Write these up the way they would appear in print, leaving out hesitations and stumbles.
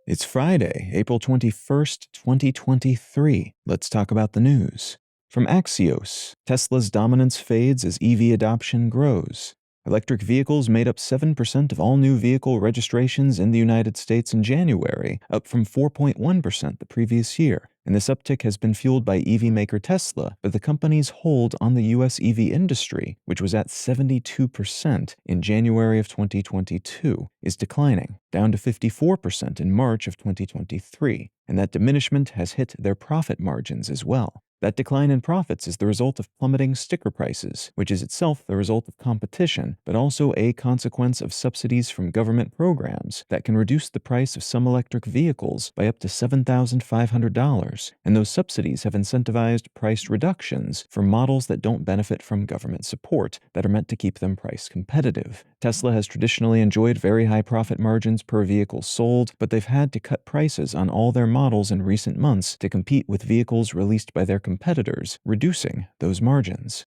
It's Friday, April 21st, 2023. Let's talk about the news. From Axios, Tesla's dominance fades as EV adoption grows. Electric vehicles made up 7% of all new vehicle registrations in the United States in January, up from 4.1% the previous year. And this uptick has been fueled by EV maker Tesla, but the company's hold on the U.S. EV industry, which was at 72% in January of 2022, is declining, down to 54% in March of 2023. And that diminishment has hit their profit margins as well. That decline in profits is the result of plummeting sticker prices, which is itself the result of competition, but also a consequence of subsidies from government programs that can reduce the price of some electric vehicles by up to $7,500. And those subsidies have incentivized price reductions for models that don't benefit from government support that are meant to keep them price competitive. Tesla has traditionally enjoyed very high profit margins per vehicle sold, but they've had to cut prices on all their models in recent months to compete with vehicles released by their competitors, reducing those margins.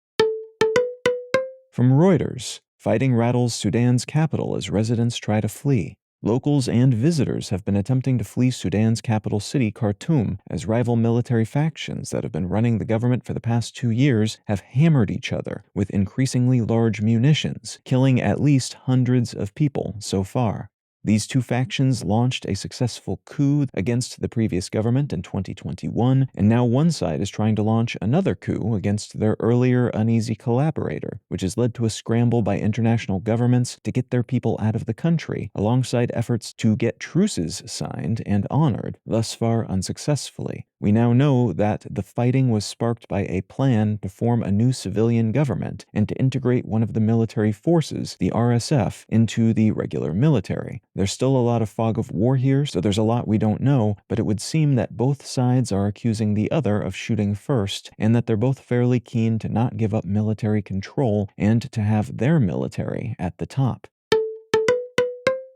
From Reuters, fighting rattles Sudan's capital as residents try to flee. Locals and visitors have been attempting to flee Sudan's capital city, Khartoum, as rival military factions that have been running the government for the past 2 years have hammered each other with increasingly large munitions, killing at least hundreds of people so far. These two factions launched a successful coup against the previous government in 2021, and now one side is trying to launch another coup against their earlier uneasy collaborator, which has led to a scramble by international governments to get their people out of the country, alongside efforts to get truces signed and honored, thus far unsuccessfully. We now know that the fighting was sparked by a plan to form a new civilian government and to integrate one of the military forces, the RSF, into the regular military. There's still a lot of fog of war here, so there's a lot we don't know, but it would seem that both sides are accusing the other of shooting first, and that they're both fairly keen to not give up military control and to have their military at the top.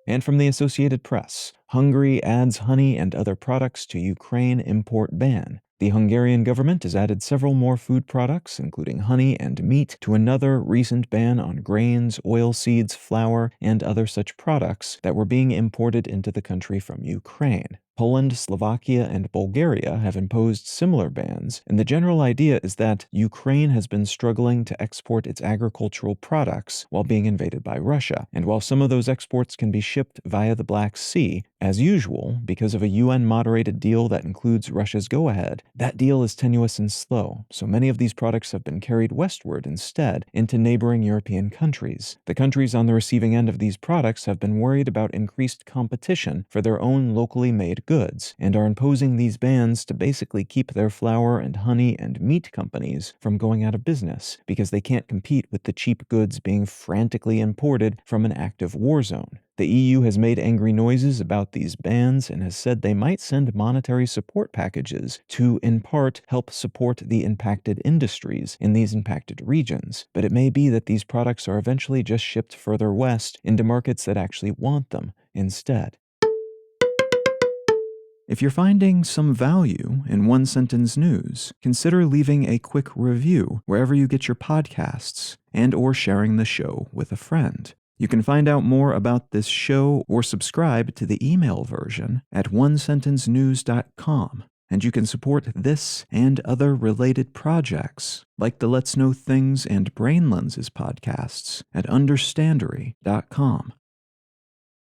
And from the Associated Press, Hungary adds honey and other products to Ukraine import ban. The Hungarian government has added several more food products, including honey and meat, to another recent ban on grains, oilseeds, flour, and other such products that were being imported into the country from Ukraine. Poland, Slovakia, and Bulgaria have imposed similar bans, and the general idea is that Ukraine has been struggling to export its agricultural products while being invaded by Russia, and while some of those exports can be shipped via the Black Sea, as usual, because of a UN-moderated deal that includes Russia's go-ahead, that deal is tenuous and slow, so many of these products have been carried westward instead into neighboring European countries. The countries on the receiving end of these products have been worried about increased competition for their own locally made goods, and are imposing these bans to basically keep their flour and honey and meat companies from going out of business, because they can't compete with the cheap goods being frantically imported from an active war zone. The EU has made angry noises about these bans and has said they might send monetary support packages to, in part, help support the impacted industries in these impacted regions. But it may be that these products are eventually just shipped further west into markets that actually want them instead. If you're finding some value in One Sentence News, consider leaving a quick review wherever you get your podcasts and/or sharing the show with a friend. You can find out more about this show or subscribe to the email version at onesentencenews.com. And you can support this and other related projects, like the Let's Know Things and Brain Lenses podcasts, at understandery.com.